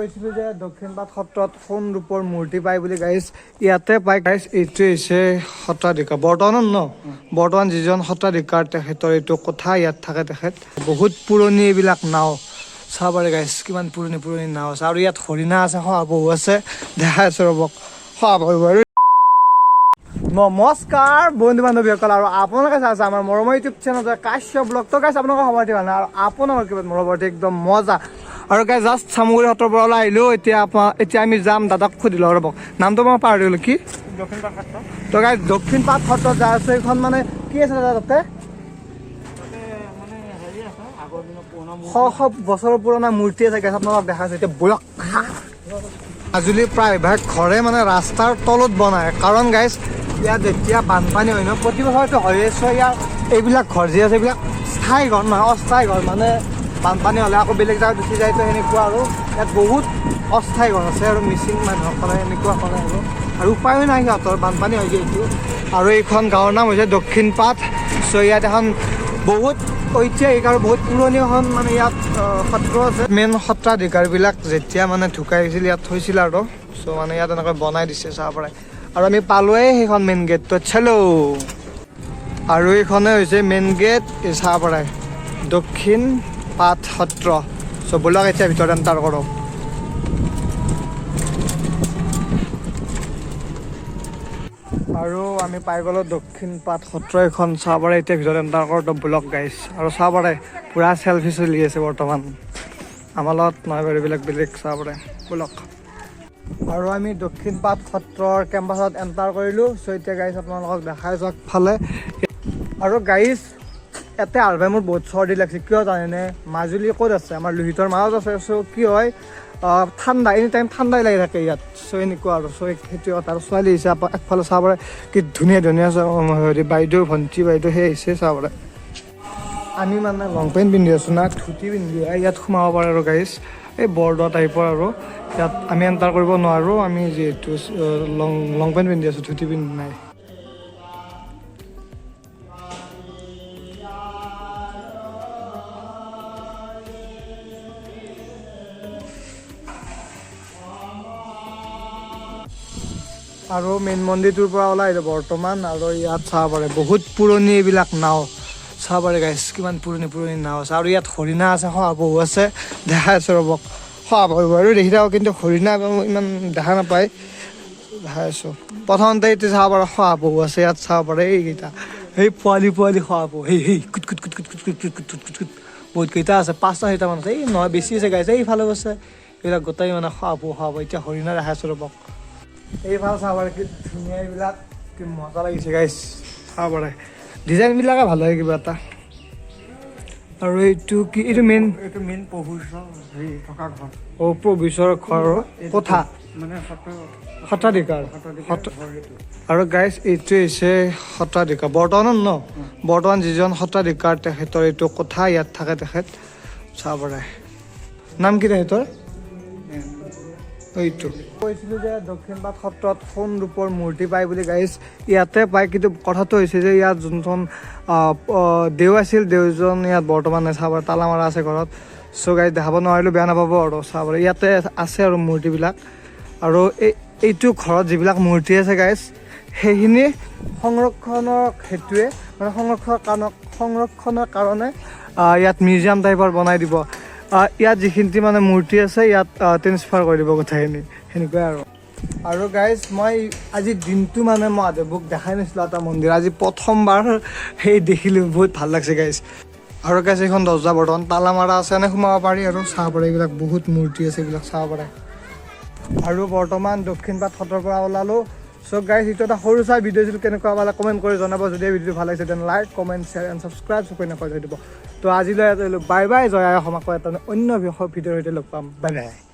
কৈছিলো যে দক্ষিণপাট সত্ৰত সোণ ৰূপৰ মূৰ্তি পায় বুলি গাইজ ইয়াতে পায় গাইজ এইটো হৈছে সত্ৰাধিকাৰ বৰ্তমান যিজন সত্ৰাধিকাৰ তেখেতৰ এইটো কথা ইয়াত থাকে তেখেত বহুত পুৰণি এইবিলাক নাও চাব পাৰে গাইজ কিমান পুৰণি নাও আছে আৰু ইয়াত হৰিণা আছে শহাপহু আছে দেখাই আছো ৰ'বক শহাপহু আৰু নমস্কাৰ বন্ধু বান্ধৱীসকল আৰু আপোনালোকে চাই আছে আমাৰ মৰমৰ ইউটিউব চেনেল কাশ্যপ ব্লগ তো গাইজ আপোনালোকৰ খবৰ ভাল আৰু আপোনালোকৰ কিবা মৰমৰ একদম মজা আৰু গাইজ জাষ্ট চামুগুৰি সত্ৰৰ পৰা ওলাই আহিলোঁ এতিয়া আমি যাম দাদাক সুধিলোঁ ৰ'বক নামটো মই পাহৰি গ'লোঁ কি দক্ষিণপাট সত্ৰ তো গাইজ দক্ষিণপাট সত্ৰত যাই আছোঁ এইখন মানে কি আছে দাদা তাতে শ বছৰৰ পুৰণা মূৰ্তি আছে গাইজ আপোনালোকক দেখাইছোঁ এতিয়া বয়স মাজুলী প্ৰায়ভাগ ঘৰে মানে ৰাস্তাৰ তলত বনায় কাৰণ গাইজ ইয়াত যেতিয়া বানপানী হয় ন প্ৰতি বছৰটো হয়ে চ' ইয়াৰ এইবিলাক ঘৰ যি আছে এইবিলাক স্থায়ী ঘৰ নহয় অস্থায়ী ঘৰ মানে বানপানী হ'লে আকৌ বেলেগ জেগাত গুচি যায় তো সেনেকুৱা আৰু ইয়াত বহুত অস্থায়ী ঘৰ আছে আৰু মিচিং মানুহসকলে এনেকুৱা কৰে আৰু উপায়ো নাই সিহঁতৰ বানপানী হৈ যিহেতু আৰু এইখন গাঁৱৰ নাম হৈছে দক্ষিণপাট চ' ইয়াত এখন বহুত ঐতিহাসিক আৰু বহুত পুৰণি এখন মানে ইয়াত সত্ৰ আছে মেইন সত্ৰাধিকাৰবিলাক যেতিয়া মানে ঢুকাই গৈছিল ইয়াত থৈছিল আৰু চ' মানে ইয়াত এনেকৈ বনাই দিছে চাব পাৰে আৰু আমি পালোৱেই সেইখন মেইন গেটটো চালো আৰু এইখনে হৈছে মেইন গেট চাব পাৰে দক্ষিণপাট সত্ৰ চ' ব'লক এতিয়া ভিতৰত এণ্টাৰ কৰক আৰু আমি পাই গ'লোঁ দক্ষিণপাট সত্ৰ এখন চাব পাৰে এতিয়া ভিতৰত এণ্টাৰ কৰোঁ ব্লগ গাইজ আৰু চাব পাৰে পূৰা চেলফি চলি আছে বৰ্তমান আমাৰ লগত নহয় বাৰু এইবিলাক বেলেগ চাব পাৰে ব্লগ আৰু আমি দক্ষিণপাট সত্ৰৰ কেম্পাছত এণ্টাৰ কৰিলোঁ চ' এতিয়া গাইজ আপোনালোকক দেখাই যাওক ফালে আৰু গাইজ ইয়াতে আৰভাই মোৰ বহুত চৰ্দি লাগিছে কিয় জানেনে মাজুলী ক'ত আছে আমাৰ লোহিতৰ মাজত আছে চ' কি হয় ঠাণ্ডা এনি টাইম ঠাণ্ডাই লাগি থাকে ইয়াত চ' এনেকুৱা আৰু চ' সেইটো কথা আৰু ছোৱালী আহিছে একফালে চাব পাৰে কি ধুনীয়া হেৰি বাইদেউ ভণ্টি বাইদেউ সেই আহিছে চাব পাৰে আমি মানে লং পেণ্ট পিন্ধি আছোঁ না ধুতি পিন্ধি ইয়াত সোমাব পাৰে আৰু গাইজ এই বৰদোৱা টাইপৰ আৰু ইয়াত আমি এণ্টাৰ কৰিব নোৱাৰোঁ আমি যিহেতু লং পেণ্ট পিন্ধি আছোঁ ধুতি পিন্ধি নাই আৰু মেইন মন্দিৰটোৰ পৰা ওলাই আহিলোঁ বৰ্তমান আৰু ইয়াত চাব পাৰে বহুত পুৰণি এইবিলাক নাও চাব পাৰে গাইজ কিমান পুৰণি নাও আছে আৰু ইয়াত হৰিণা আছে শহাপহু আছে দেখাই আছোঁ ৰ'বক শহাপহু আৰু দেখি থাকক কিন্তু হৰিণা ইমান দেখা নাপায় দেখাই আছোঁ প্ৰথমতে এতিয়া চাব পাৰে শহাপহু আছে ইয়াত চাব পাৰে এইকেইটা সেই পোৱালি শহাপহু সেই কুট বহুত কেইটা আছে 5-6টামান আছে এই নহয় বেছি আছে গাইজ এইফালে আছে এইবিলাক গোটেই মানে শহাপহু এতিয়া হৰিণা দেখাই আছোঁ ৰ'বক এইফালে চাব পাৰে কি ধুনীয়া এইবিলাক কি মজা লাগিছে গাইজ চাব পাৰে ডিজাইনবিলাকে ভাল হয় কিবা এটা আৰু এইটো কি এইটো মেইন থকা ঘৰ প্ৰভুশ্বৰ ঘৰ কথা মানে সত্ৰাধিকাৰ আৰু গাইজ এইটো হৈছে সত্ৰাধিকাৰ বৰ্তমান যিজন সত্ৰাধিকাৰ তেখেতৰ এইটো কথা ইয়াত থাকে তেখেত চাব পাৰে নাম কি তেখেতৰ এইটো কৈছিলোঁ যে দক্ষিণপাট সত্ৰত সোণ ৰূপৰ মূৰ্তি পায় বুলি গাইজ ইয়াতে পায় কিন্তু কথাটো হৈছে যে ইয়াত যোনখন দেউ আছিল দেউজন ইয়াত বৰ্তমান চাব তালা মাৰা আছে ঘৰত চ' গাইজ দেখাব নোৱাৰিলোঁ বেয়া নাপাব আৰু চাব ইয়াতে আছে আৰু মূৰ্তিবিলাক আৰু এইটো ঘৰত যিবিলাক মূৰ্তি আছে গাইজ সেইখিনি সংৰক্ষণৰ হেতুৱে মানে সংৰক্ষণৰ কাৰণে ইয়াত মিউজিয়াম টাইপৰ বনাই দিব ইয়াত যিখিনি মানে মূৰ্তি আছে ইয়াত ট্ৰেন্সফাৰ কৰি দিব কথাখিনি সেনেকুৱাই আৰু গাইজ মই আজি দিনটো মানে মহাদেৱক দেখাই নাছিলোঁ এটা মন্দিৰ আজি প্ৰথমবাৰ সেই দেখিলোঁ বহুত ভাল লাগিছে গাইজ আৰু গাইজ এইখন দৰ্জা বৰ্তমান তালা মাৰা আছে এনে সোমাব পাৰি আৰু চাব পাৰে এইবিলাক বহুত মূৰ্তি আছে এইবিলাক চাব পাৰে আৰু বৰ্তমান দক্ষিণপাট সত্ৰৰ পৰা ওলালোঁ চ' গাইজ এইটো এটা সৰু চাই ভিডিঅ' আছিল কেনেকুৱা পালে কমেণ্ট কৰি জনাব যদি ভিডিঅ'টো ভাল লাগিছে then like comment share and subscribe কৰি নকৰি থৈ দিব তো আজিলৈ বাই বাই জয় অসম আকৌ এটা অন্য ভিডিঅ'ৰ সৈতে লগ পাম বাই বাই